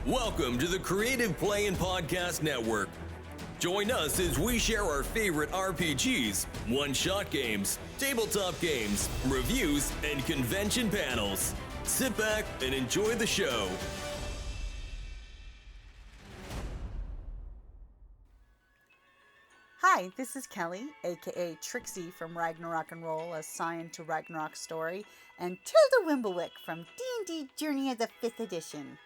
Welcome to the Creative Play and Podcast Network. Join us as we share our favorite RPGs, one-shot games, tabletop games, reviews, and convention panels. Sit back and enjoy the show. Hi, this is Kelly, aka Trixie from Ragnarok and Roll, a Scion to Ragnarok story, and Tilda Wimblewick from D&D Journey of the 5th Edition.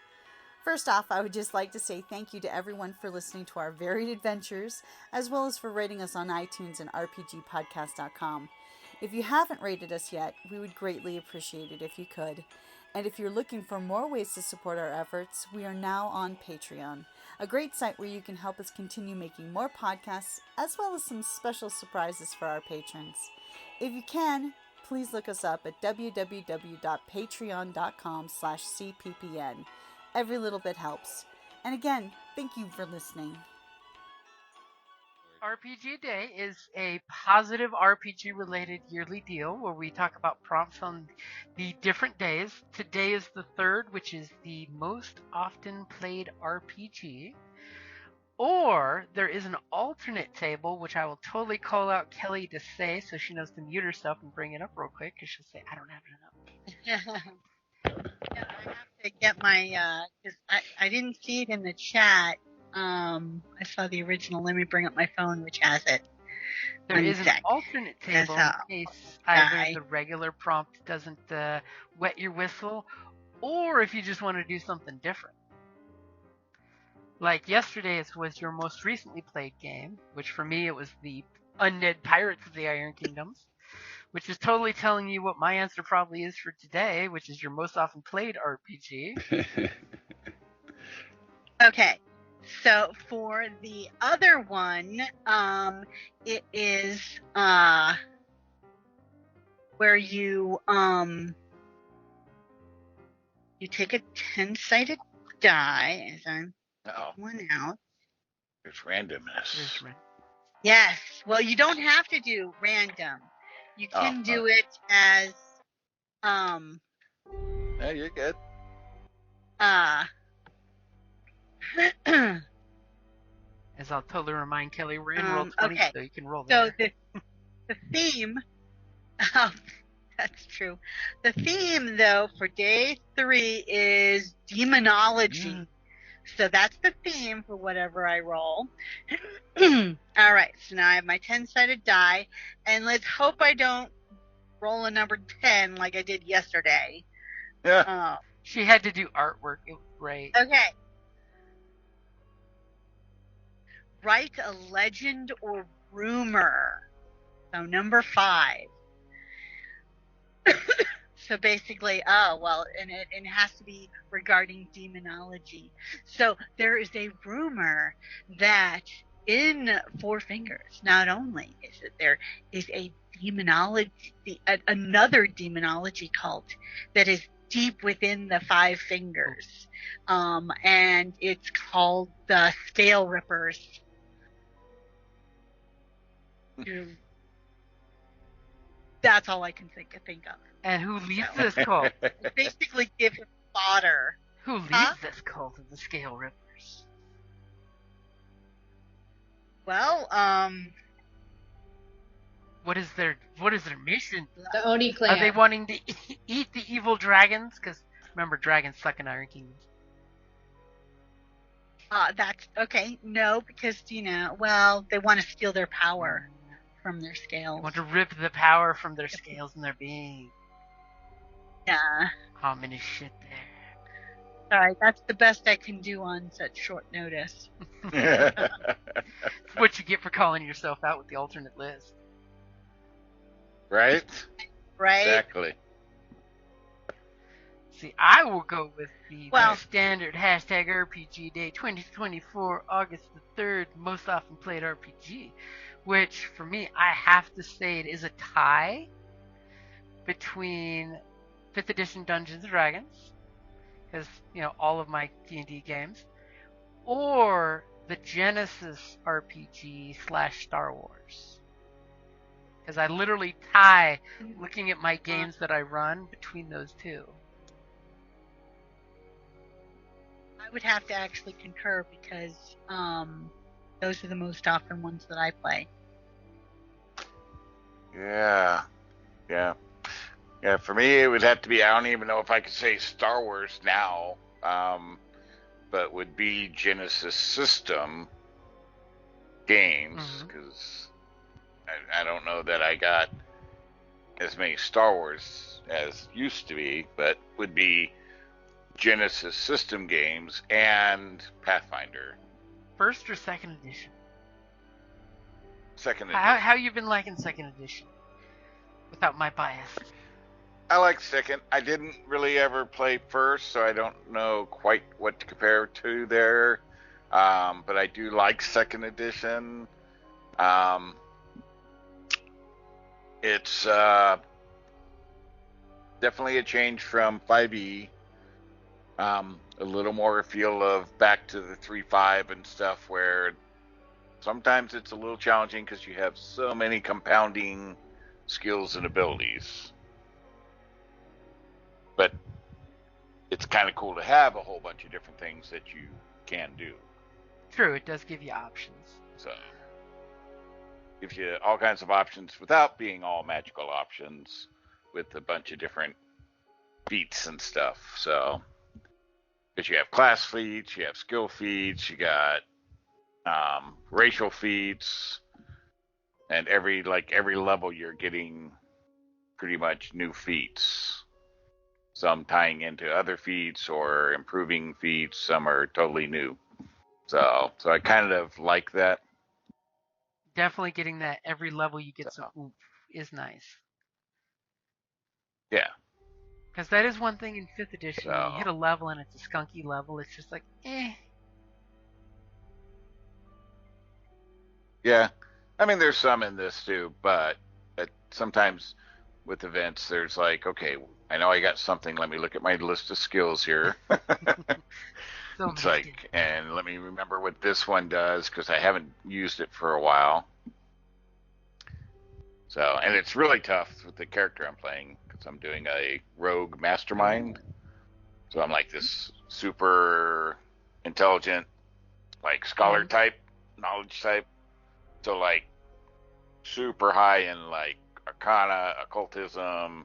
First off, I would just like to say thank you to everyone for listening to our varied adventures, as well as for rating us on iTunes and RPGpodcast.com. If you haven't rated us yet, we would greatly appreciate it if you could. And if you're looking for more ways to support our efforts, we are now on Patreon, a great site where you can help us continue making more podcasts, as well as some special surprises for our patrons. If you can, please look us up at www.patreon.com/cppn. Every little bit helps. And again, thank you for listening. RPG Day is a positive RPG-related yearly deal where we talk about prompts on the different days. Today is the 3rd, which is the most often played RPG. Or there is an alternate table, which I will totally call out Kelly to say so she knows to mute herself and bring it up real quick, because she'll say, I don't have it up. Yeah, I have to get my, because I didn't see it in the chat. I saw the original. Let me bring up my phone, which has it. There is an alternate table in case either the regular prompt doesn't wet your whistle, or if you just want to do something different. Like yesterday's was your most recently played game, which for me it was the Undead Pirates of the Iron Kingdoms, which is totally telling you what my answer probably is for today, which is your most often played RPG. Okay, so for the other one, it is where you take a 10-sided die, as I'm one out. There's randomness. Yes, well, you don't have to do random. You can do it as, Yeah, you're good. As I'll totally remind Kelly, we're in roll 20, okay. So you can roll there. So the theme, that's true. The theme, though, for day 3 is demonology. So that's the theme for whatever I roll. All right, so now I have my 10-sided die, and let's hope I don't roll a number 10 like I did yesterday. Yeah. She had to do artwork. It was great. Okay. Write a legend or rumor. So number 5. So basically, and it has to be regarding demonology. So there is a rumor that in Four Fingers, not only is it there is a another demonology cult that is deep within the Five Fingers, and it's called the Scale Rippers. That's all I can think of. And who leads this cult? Basically give him fodder. Who leads this cult of the Scale Rippers? Well, what is their mission? The Oni clan. Are they wanting to eat the evil dragons? Because remember, dragons suck in Iron Kingdoms. That's okay. No, because they want to steal their power from their scales. Want to rip the power from their scales and their being. Yeah. Ominous shit there. Sorry, that's the best I can do on such short notice. It's what you get for calling yourself out with the alternate list. Right? Exactly. See, I will go with the standard hashtag RPG Day 2024 August the 3rd most often played RPG, which for me, I have to say it is a tie between 5th edition Dungeons & Dragons, because, all of my D&D games, or the Genesis RPG / Star Wars. Because I literally tie looking at my games that I run between those two. I would have to actually concur because those are the most often ones that I play. Yeah. For me, it would have to be. I don't even know if I could say Star Wars now, but would be Genesis system games because I don't know that I got as many Star Wars as used to be, but would be Genesis system games and Pathfinder. First or second edition? Second edition. How you been liking second edition? Without my bias. I like second. I didn't really ever play first, so I don't know quite what to compare to there. But I do like second edition. It's definitely a change from 5e. A little more a feel of back to the 3.5 and stuff, where sometimes it's a little challenging because you have so many compounding skills and abilities. But it's kind of cool to have a whole bunch of different things that you can do. True, it does give you options. So, gives you all kinds of options without being all magical options with a bunch of different feats and stuff. So, because you have class feats, you have skill feats, you got racial feats, and every level you're getting pretty much new feats. Some tying into other feats or improving feats. Some are totally new. So I kind of like that. Definitely getting that every level you get some oomph is nice. Yeah. Because that is one thing in 5th edition. When you hit a level and it's a skunky level, it's just like, eh. Yeah. I mean, there's some in this too, but sometimes with events, there's like, okay, I know I got something. Let me look at my list of skills here. It's like, and let me remember what this one does because I haven't used it for a while. So, and it's really tough with the character I'm playing because I'm doing a rogue mastermind. So I'm like this super intelligent, like scholar type, knowledge type. So like super high in like arcana, occultism,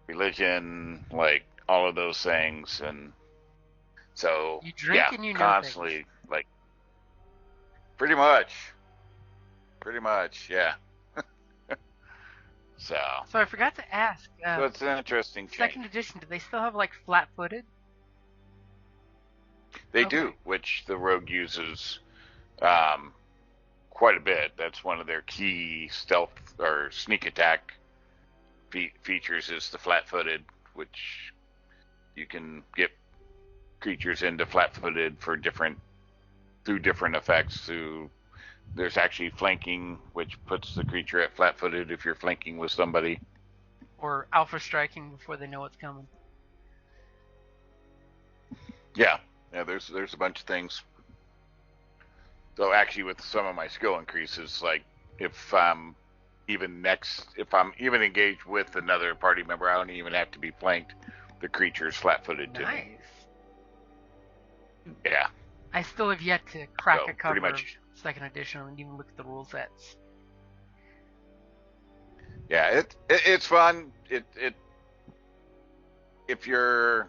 religion, like all of those things. And so, you drink and you know constantly things. Like pretty much, yeah. So I forgot to ask. So it's an interesting change. Second edition, do they still have like flat-footed? They do, which the rogue uses quite a bit. That's one of their key stealth or sneak attack features is the flat-footed, which you can get creatures into flat-footed for different effects. There's actually flanking, which puts the creature at flat-footed if you're flanking with somebody. Or alpha striking before they know what's coming. Yeah, there's a bunch of things. So actually with some of my skill increases, like if I'm even engaged with another party member, I don't even have to be flanked. The creature's flat-footed to me. Yeah. I still have yet to crack a cover of second edition and even look at the rule sets. Yeah, it's fun. It if you're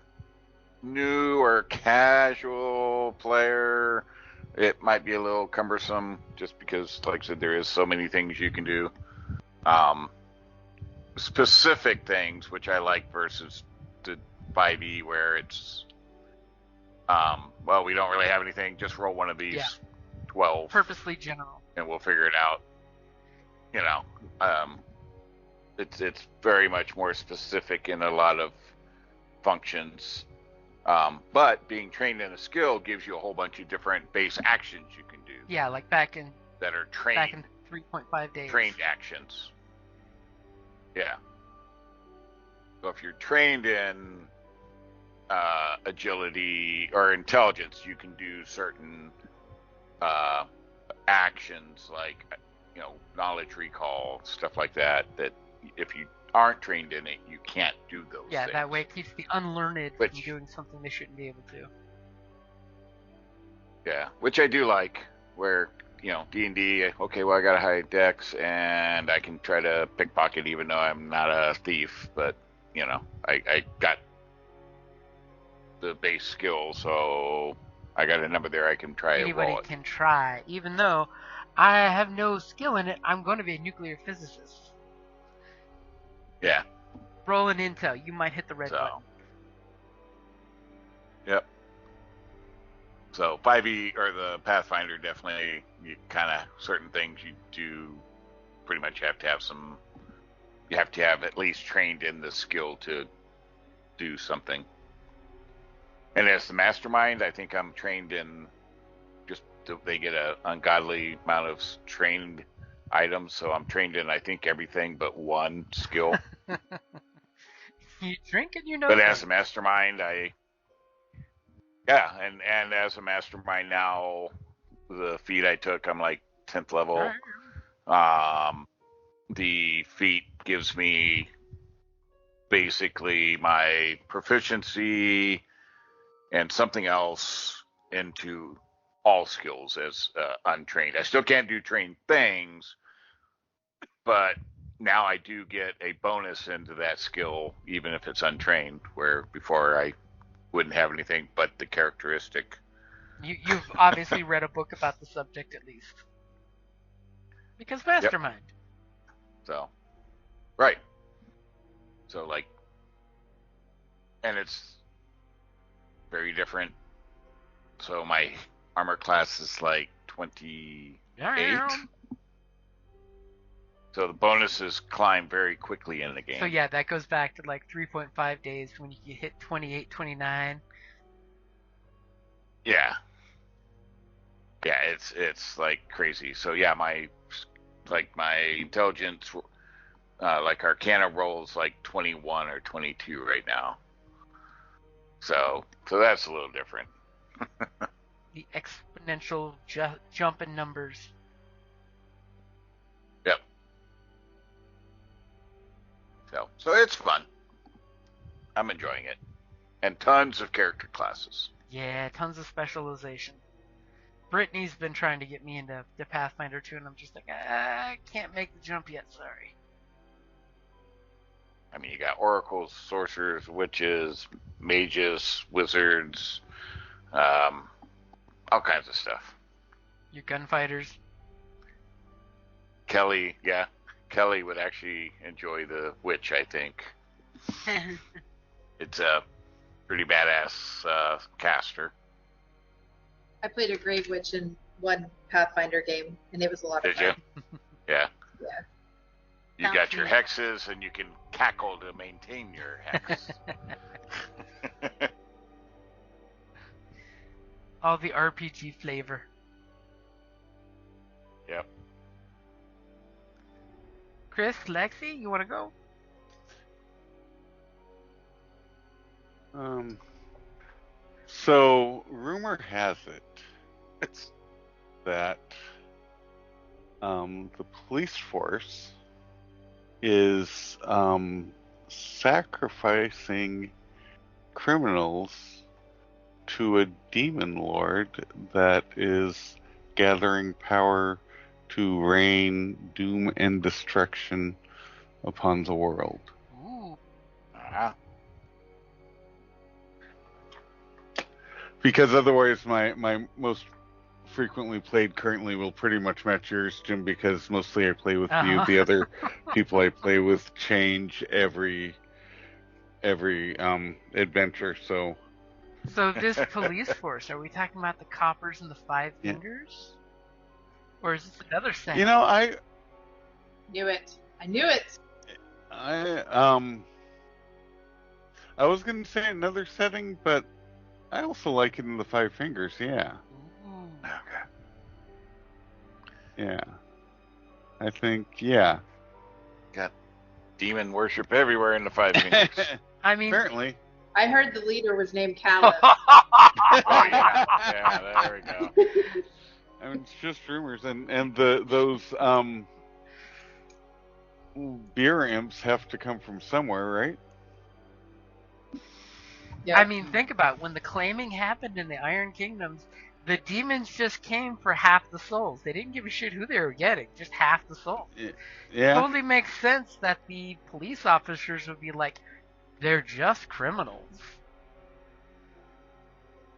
new or casual player, it might be a little cumbersome just because, like I said, there is so many things you can do. Specific things, which I like versus the 5e where it's well, we don't really have anything. Just roll one of these 12. Purposely general. And we'll figure it out. You know, it's very much more specific in a lot of functions. But being trained in a skill gives you a whole bunch of different base actions you can do. Yeah, like back in that are trained. Back in 3.5 days. Trained actions. Yeah. So if you're trained in agility or intelligence, you can do certain actions like knowledge recall, stuff like that. That if you aren't trained in it, you can't do those. Yeah, things. that way it keeps the unlearned from doing something they shouldn't be able to. Yeah, which I do like, where, D&D, okay, well, I got a high dex, and I can try to pickpocket even though I'm not a thief, but, I got the base skill, so I got a number there I can try to Anybody roll it. can try. Even though I have no skill in it, I'm going to be a nuclear physicist. Yeah. Roll an intel. You might hit the red button. Yep. So 5e or the Pathfinder, definitely, you kind of, certain things you do pretty much have to have you have to have at least trained in the skill to do something. And as the mastermind, I think I'm trained in they get an ungodly amount of trained items, so I'm trained in, I think, everything but one skill. You drink and you know. But as a mastermind, and as a mastermind now, the feat I took, I'm like 10th level. The feat gives me basically my proficiency and something else into all skills as untrained. I still can't do trained things, but now I do get a bonus into that skill, even if it's untrained, where before I wouldn't have anything but the characteristic. You've obviously read a book about the subject at least. Because mastermind. Yep. So, right. So, and it's very different. So my armor class is like 28. So the bonuses climb very quickly in the game. So yeah, that goes back to like 3.5 days when you hit 28, 29. Yeah. Yeah, it's like crazy. So yeah, my intelligence, like Arcana rolls like 21 or 22 right now. So that's a little different. The exponential jump in numbers. Yep. So it's fun. I'm enjoying it. And tons of character classes. Yeah, tons of specialization. Brittany's been trying to get me into the Pathfinder 2, and I'm just like, I can't make the jump yet, sorry. I mean, you got oracles, sorcerers, witches, mages, wizards, all kinds of stuff. Your gunfighters. Kelly would actually enjoy the witch, I think. It's a pretty badass caster. I played a Grave Witch in one Pathfinder game, and it was a lot of fun. Did you? Yeah. Yeah. You got your hexes, and you can cackle to maintain your hex. All the RPG flavor. Yep. Chris, Lexi, you want to go? So rumor has it that the police force is sacrificing criminals to a demon lord that is gathering power to rain doom and destruction upon the world. Ooh. Uh-huh. Because otherwise my most frequently played currently will pretty much match yours, Jim, because mostly I play with you. The other people I play with change every adventure, so this police force, are we talking about the coppers and the five fingers? Or is this another setting? You know, I Knew it. I knew it. I was gonna say another setting, but I also like it in the Five Fingers, yeah. Ooh. Okay. Yeah. I think, yeah. Got demon worship everywhere in the Five Fingers. I mean, Apparently. I heard the leader was named Callum. Oh, yeah, there we go. I mean, it's just rumors, and those beer imps have to come from somewhere, right? Yeah. I mean, think about it. When the claiming happened in the Iron Kingdoms, The demons just came for half the souls. They didn't give a shit who they were getting, just half the souls. Yeah. Totally makes sense that the police officers would be like, they're just criminals.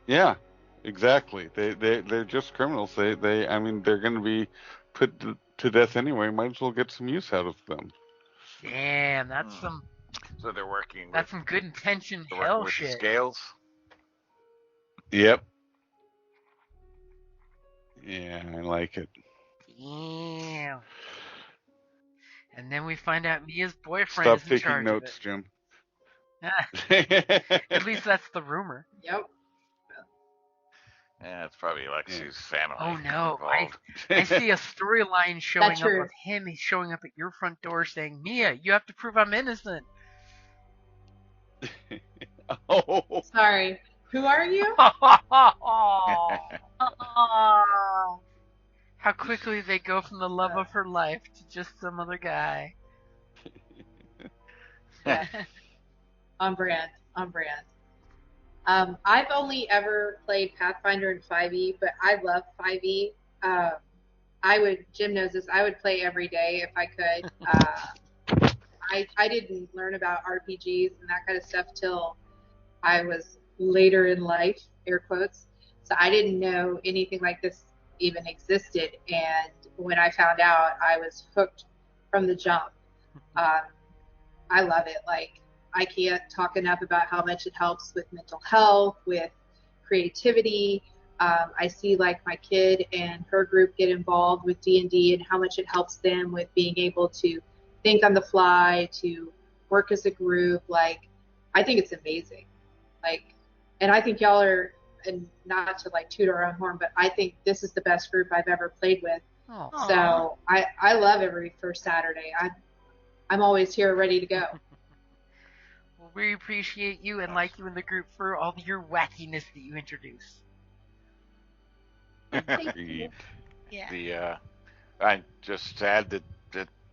Yeah, exactly. They're just criminals. I mean, they're going to be put to death anyway. Might as well get some use out of them. Damn, that's some. So they're working. That's some good intention they're hell working with shit. the scales. Yep. Yeah, I like it. Damn. And then we find out Mia's boyfriend Stop is in taking charge notes, of Jim. it. At least that's the rumor. Yep. Yeah, it's probably Lexi's family. Oh no, involved. I see a storyline showing up true. of him. He's showing up at your front door saying, "Mia, you have to prove I'm innocent." Oh. Sorry. Who are you? How quickly they go from the love of her life to just some other guy. Yeah. On brand. On brand. I've only ever played Pathfinder and 5e, but I love 5e. Jim knows this, I would play every day if I could. I didn't learn about RPGs and that kind of stuff till I was later in life, air quotes. So I didn't know anything like this even existed. And when I found out, I was hooked from the jump. I love it. Like, I can't talk enough about how much it helps with mental health, with creativity. I see like my kid and her group get involved with D&D and how much it helps them with being able to think on the fly, to work as a group. Like, I think it's amazing. Like, and I think y'all are, and not to like toot our own horn, but I think this is the best group I've ever played with. Aww. So I love every first Saturday. I'm always here ready to go. Well, we appreciate you and like you in the group for all your wackiness that you introduce. Agreed. Yeah. I'm just sad that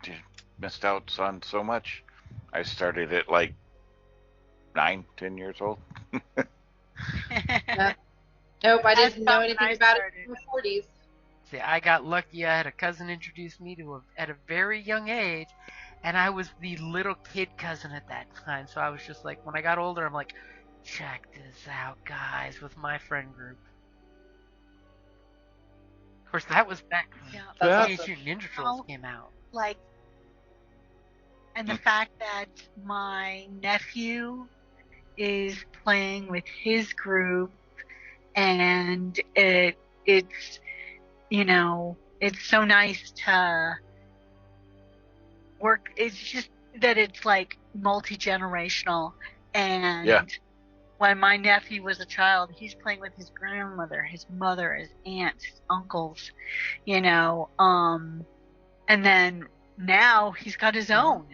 you missed out on so much. I started at like 9, 10 years old. Nope, I didn't know stopped when anything I about started. it in the 40s. See, I got lucky. I had a cousin introduce me to at a very young age, and I was the little kid cousin at that time. So I was just like, when I got older, I'm like, check this out, guys, with my friend group. Of course, that was back when Yeah, Teenage Mutant Ninja Turtles came out. like, and the fact that my nephew is playing with his group, and it's it's so nice to work. It's just that it's like multi-generational, and Yeah. when my nephew was a child, he's playing with his grandmother, his mother, his aunts, his uncles, and then now he's got his own,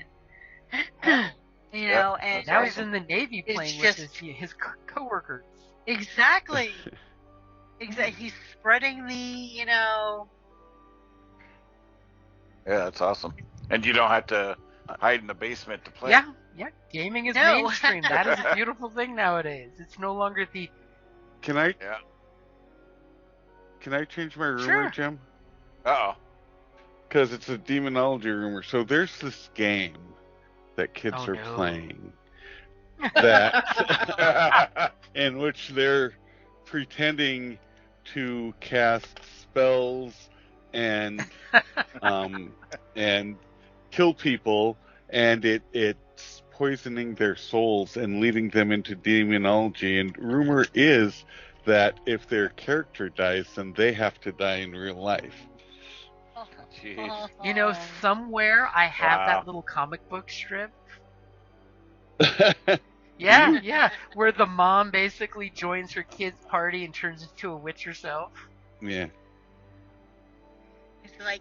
and Now he's in the Navy It's playing just- with his coworkers. exactly. He's spreading the, Yeah, that's awesome. And you don't have to hide in the basement to play. Yeah, gaming is No. mainstream. That is a beautiful thing nowadays. It's no longer the Can I Yeah. change my rumor, Sure. Jim? Uh-oh. Because it's a demonology rumor. So there's this game that kids Oh, are no. playing that in which they're pretending to cast spells and kill people, and it's poisoning their souls and leading them into demonology. And rumor is that if their character dies, then they have to die in real life. Jeez. Somewhere I have Wow. that little comic book strip. Yeah, where the mom basically joins her kid's party and turns into a witch herself. Yeah. It's like,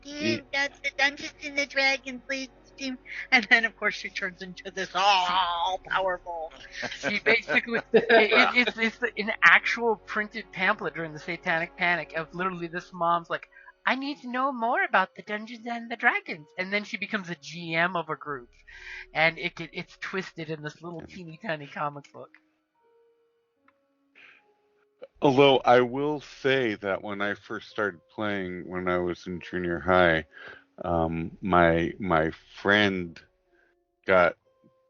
dude, that's the Dungeons and the Dragons, please, Steam. And then, of course, she turns into this all powerful. She basically, it's an actual printed pamphlet during the Satanic Panic of literally this mom's like, I need to know more about the Dungeons and the Dragons. And then she becomes a GM of a group. And it's twisted in this little teeny tiny comic book. Although I will say that when I first started playing when I was in junior high, my friend got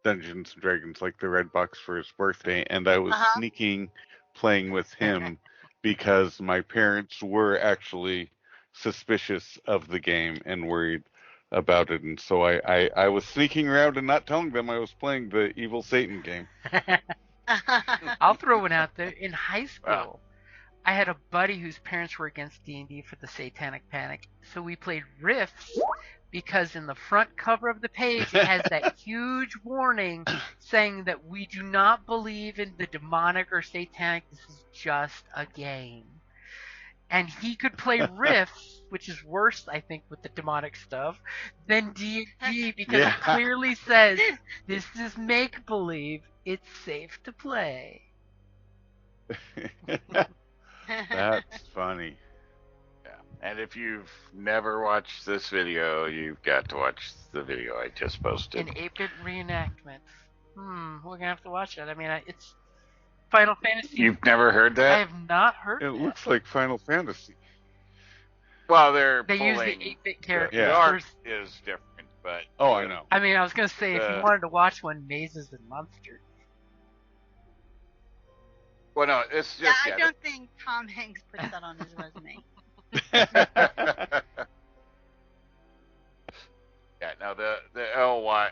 Dungeons and Dragons, like the red box, for his birthday, and I was Uh-huh. sneaking playing with him because my parents were actually suspicious of the game and worried about it, and so I was sneaking around and not telling them I was playing the Evil Satan game. I'll throw one out there. In high school, Wow. I had a buddy whose parents were against D&D for the Satanic Panic, so we played Rifts because in the front cover of the page it has that huge warning saying that we do not believe in the demonic or satanic. This is just a game. And he could play Rifts, which is worse, I think, with the demonic stuff, than D&D because Yeah. it clearly says this is make-believe. It's safe to play. That's funny. Yeah. And if you've never watched this video, you've got to watch the video I just posted. An 8-bit reenactment. We're gonna have to watch that. I mean, it's Final Fantasy. You've never heard I that? have not heard It that. looks like Final Fantasy. Well, they're They use pulling, the 8-bit characters. Yeah. the art is different, but Oh, I know. I mean, I was gonna say if you wanted to watch one, Mazes and Monsters. well, no, it's Yeah, just I don't think Tom Hanks puts that on his resume. Yeah, no, the LY,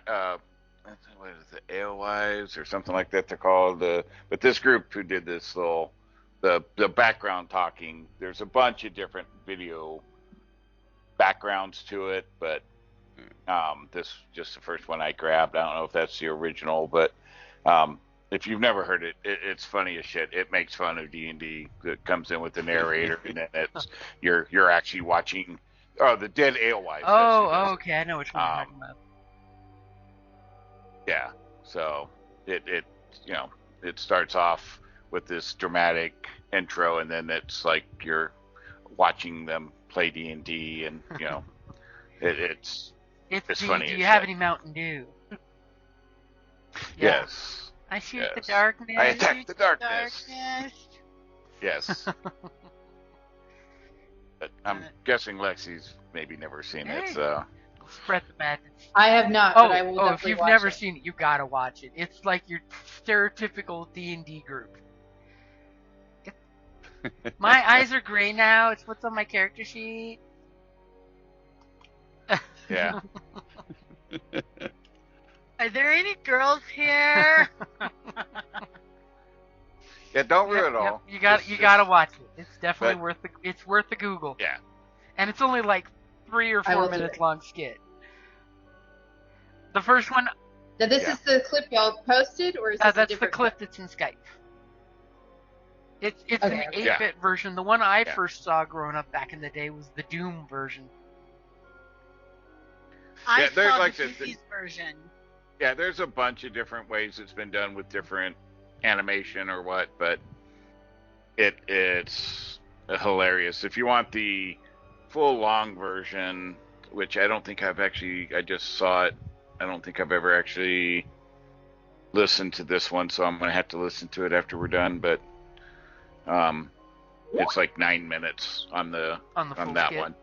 what is it, AOYs or something like that they're called. But this group who did this little, the background talking, there's a bunch of different video backgrounds to it, but this just the first one I grabbed. I don't know if that's the original, but if you've never heard it, it's funny as shit. It makes fun of D&D. It comes in with the narrator, and then it's you're actually watching. Oh, the Dead Alewives. Oh, okay, I know which one you're talking about. Yeah. So it it starts off with this dramatic intro, and then it's like you're watching them play D&D, and it's It's funny do as you have shit. any Mountain Dew? Yes. I shoot Yes. the darkness. I attack the darkness. Darkness. Yes. But I'm guessing Lexi's maybe never seen it, Hey. so Spread the madness. I have not, Oh, but I will if definitely you've watch never it. seen it, you gotta watch it. It's like your stereotypical D&D group. My eyes are gray now. It's what's on my character sheet. yeah. Are there any girls here? Yeah, don't ruin it all. You gotta watch it. It's definitely But- worth the Google. Yeah. And it's only like 3 or I 4 will do minutes it. long skit. The first one, Now, this Yeah. is the clip y'all posted, or is this a that's the different clip that's in Skype. It's Okay. an 8-bit version. The one I Yeah. first saw growing up back in the day was the Doom version. I Yeah, there's saw like the the- Disney's version. Yeah, there's a bunch of different ways it's been done with different animation or what, but it's hilarious. If you want the full long version, which I don't think I just saw it. I don't think I've ever actually listened to this one, so I'm gonna have to listen to it after we're done. But it's like 9 minutes on On the full that skit. one.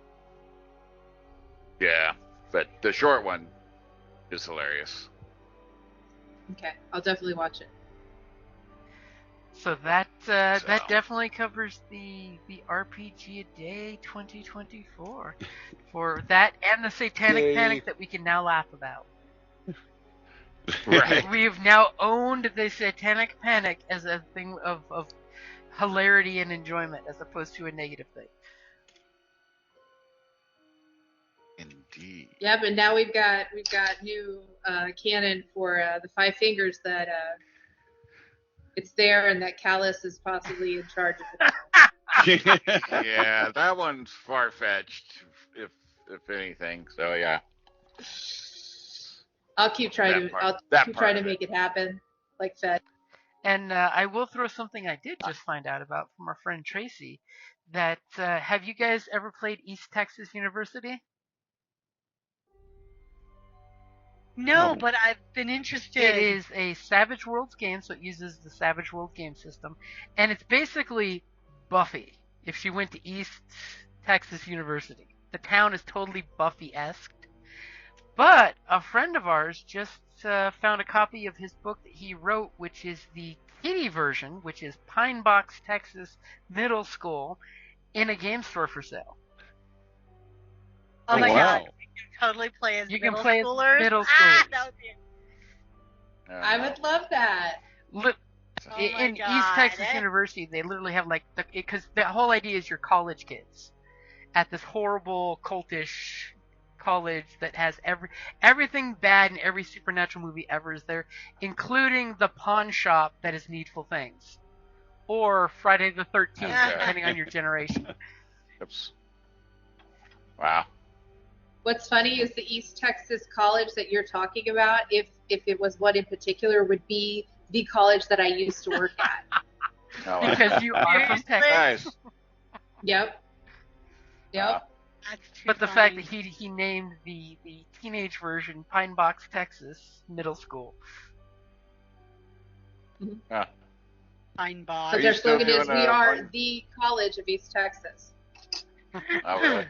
Yeah, but the short one is hilarious. Okay, I'll definitely watch it. So that So- definitely covers the RPG a Day 2024 for that and the Satanic Yay. Panic that we can now laugh about. Right. We've now owned the Satanic Panic as a thing of hilarity and enjoyment as opposed to a negative thing. Indeed. Yeah, but now we've got new canon for the Five Fingers that it's there, and that Callus is possibly in charge of it. Yeah, that one's far fetched, if anything. So yeah. I'll keep trying That to part- that keep part trying to of it. make it happen, like Fed. And I will throw something I did just find out about from our friend Tracy. That have you guys ever played East Texas University? No, Oh. but I've been interested. It is a Savage Worlds game, so it uses the Savage World game system, and it's basically Buffy if she went to East Texas University. The town is totally Buffy-esque. But a friend of ours just found a copy of his book that he wrote, which is the kiddie version, which is Pine Box, Texas Middle School, in a game store for sale. Oh my wow. god, we can totally play as You middle can play as schoolers. middle Ah, schoolers. that would be I would love that. Look, Oh my in East God. Texas University, they literally have like because the whole idea is you're college kids at this horrible cultish college that has everything bad in every supernatural movie ever is there, including the pawn shop that is Needful Things, or Friday the 13th, Okay. depending on your generation. Oops. Wow. What's funny is the East Texas college that you're talking about, if it was one in particular, would be the college that I used to work at. Oh, wow. Because you are from Texas. Nice. Yep. Wow. That's too But the funny. fact that he named the teenage version Pine Box, Texas Middle School. Ah, Pine But Are Bob. you their still slogan is, doing we a are one- the college of East Texas. oh, really?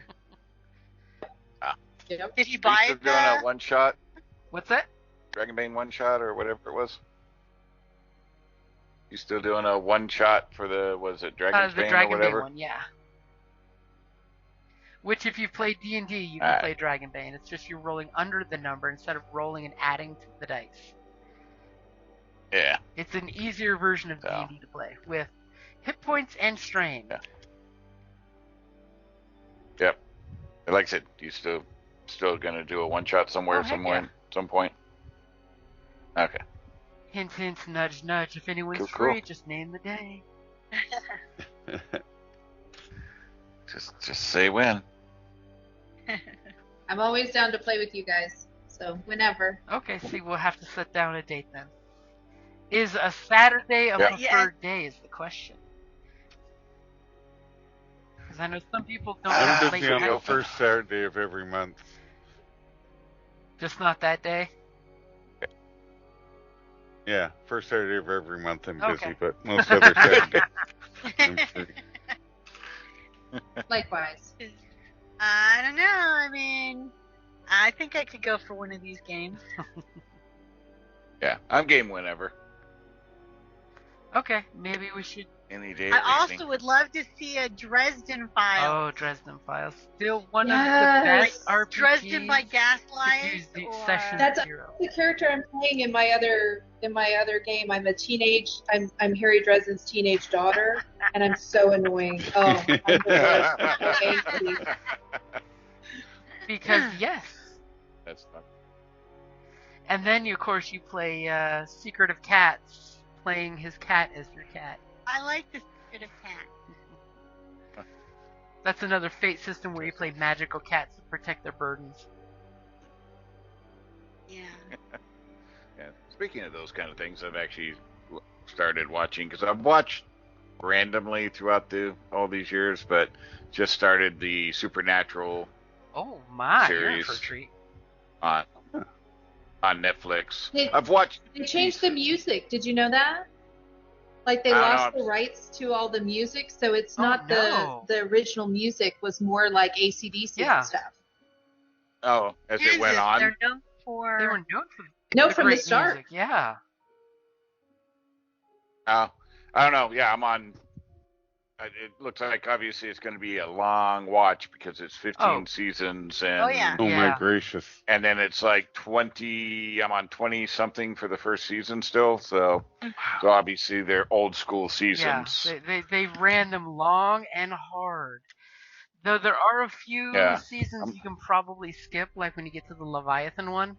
Yep. Did he Are you buy still it? doing a one-shot? What's that? Dragonbane one-shot or whatever it was? You still doing a one-shot for was it Dragon's The Bane or Dragon Bane whatever? one, yeah. Which, if you've played D&D, you can Alright. play Dragon Bane. It's just you're rolling under the number instead of rolling and adding to the dice. Yeah. It's an easier version of So. D&D to play with hit points and strain. Yeah. Yep. Like I said, you still gonna do a one-shot somewhere, Oh, heck somewhere, yeah. some point? Okay. Hint, hint, nudge, nudge. If anyone's Cool, free, cool. just name the day. Just say when. I'm always down to play with you guys. So whenever. Okay, see, we'll have to set down a date then. Is a Saturday a Yeah. preferred day is the question. Because I know some people don't I'm have I'm late busy on night. the first Saturday of every month. Just not that day? Yeah, first Saturday of every month I'm Okay. busy, but most other Saturdays I'm free. Likewise. I don't know. I mean, I think I could go for one of these games. Yeah, I'm game whenever. Okay, maybe we should. Any day. I of also evening. would love to see a Dresden File. Oh, Dresden Files. Still one Yes. of the best RPGs. Dresden by to do Gaslight. the Or... session That's zero. the character I'm playing in my other game. I'm a teenage. I'm Harry Dresden's teenage daughter, and I'm so annoying. Oh, I'm the worst. Because yes. That's fun. And then, of course, you play Secret of Cats, playing his cat as your cat. I like the Secret of Cat. That's another Fate system where you play magical cats to protect their burdens. Yeah. Yeah. Speaking of those kind of things, I've actually started watching because I've watched randomly throughout all these years, but just started the Supernatural Oh my, you're in Series. for a treat. on Netflix. They- I've watched. They changed the music. Did you know that? Like they I don't lost know. the rights to all the music, so it's Oh, not no. the original music was more like AC/DC Yeah. and stuff. Oh, as it went Kansas, on. They're known for. They were known for No, the from the great start. music. Yeah. I don't know. Yeah, I'm on. It looks like obviously it's going to be a long watch because it's 15 Oh. seasons and Oh, yeah. Oh Yeah. my gracious. and then it's like 20. I'm on 20 something for the first season still. So obviously they're old school seasons. Yeah. They ran them long and hard. Though there are a few Yeah. seasons you can probably skip, like when you get to the Leviathan one.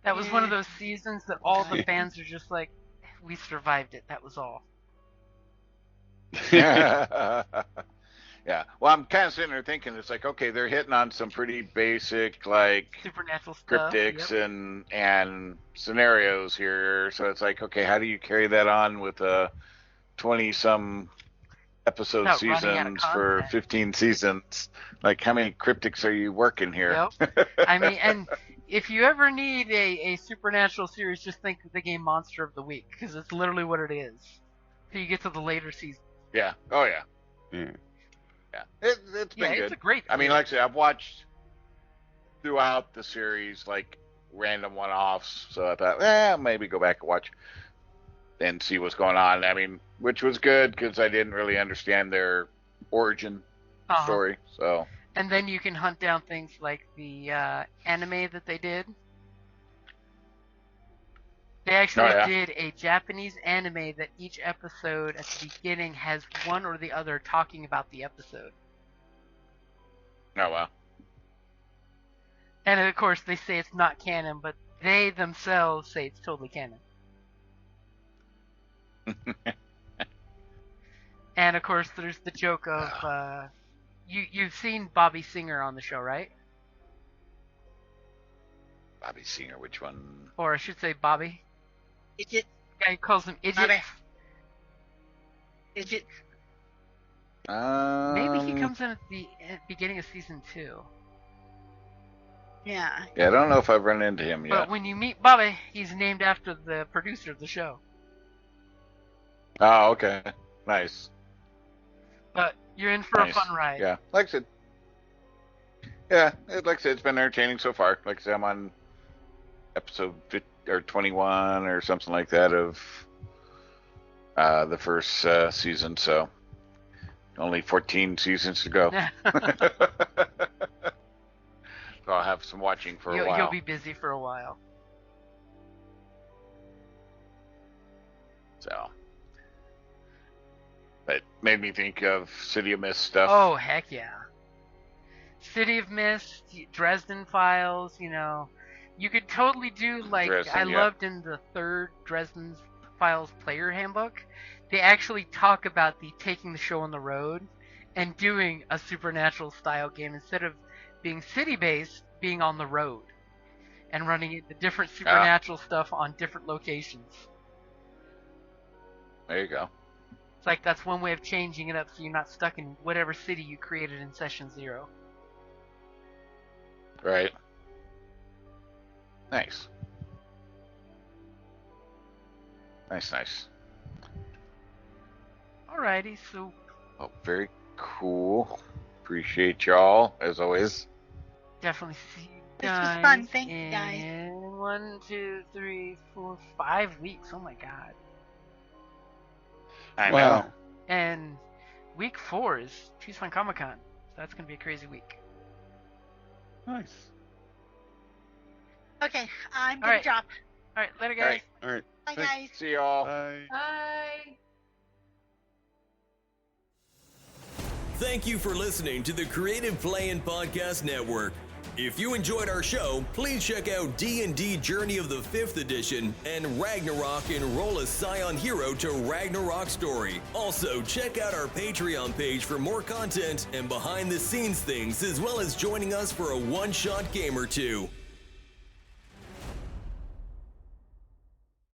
That was one of those seasons that all the fans are just like, we survived it. That was all. Yeah. Well, I'm kind of sitting there thinking it's like, okay, they're hitting on some pretty basic like Supernatural stuff. cryptics Yep. and scenarios here. So it's like, okay, how do you carry that on with a 20 some episode Without running out of seasons for content. 15 seasons? Like, how many cryptics are you working here? Yep. I mean, and if you ever need a supernatural series, just think of the game Monster of the Week, because it's literally what it is. Till you get to the later seasons. Yeah. Oh yeah. Yeah. Yeah. It's been good. It's a great. I mean, like I said, I've watched throughout the series like random one-offs, so I thought, maybe go back and watch and see what's going on. I mean, which was good because I didn't really understand their origin story. So. And then you can hunt down things like the anime that they did. They actually did a Japanese anime that each episode at the beginning has one or the other talking about the episode. Oh, wow. And of course, they say it's not canon, but they themselves say it's totally canon. And of course, there's the joke of you've seen Bobby Singer on the show, right? Bobby Singer, which one? Or I should say Bobby. Idjit. Guy calls him Idjit. Bobby. Idjit. Maybe he comes in at the beginning of season 2. Yeah. Yeah, I don't know if I've run into him yet. But when you meet Bobby, he's named after the producer of the show. Oh, okay. Nice. But you're in for Nice. a fun ride. Yeah, like I said. Yeah, like I said, it's been entertaining so far. Like I said, I'm on episode 50, or 21 or something like that of the first season, so only 14 seasons to go. So I'll have some watching for a while. You'll be busy for a while. So, but made me think of City of Mist stuff. Oh, heck yeah. City of Mist, Dresden Files, you know. You could totally do, like, I loved in the third Dresden Files player handbook, they actually talk about the taking the show on the road and doing a supernatural style game instead of being city-based, being on the road and running the different supernatural stuff on different locations. There you go. It's like that's one way of changing it up so you're not stuck in whatever city you created in session 0. Right. Nice. Nice. Alrighty, so... Oh, very cool. Appreciate y'all, as always. Definitely see you This guys was fun. Thank you, in guys. 1, 2, 3, 4, 5 weeks. Oh my god. I know. Wow. And week 4 is Tucson Comic Con. So that's going to be a crazy week. Nice. Okay, I'm gonna Alright. drop. Alright, later guys. Alright. All right. Bye, Thanks. guys. See y'all. Bye. Bye. Thank you for listening to the Creative Play and Podcast Network. If you enjoyed our show, please check out D&D Journey of the 5th Edition and Ragnarok Enroll a Scion Hero to Ragnarok Story. Also, check out our Patreon page for more content and behind-the-scenes things, as well as joining us for a one-shot game or two.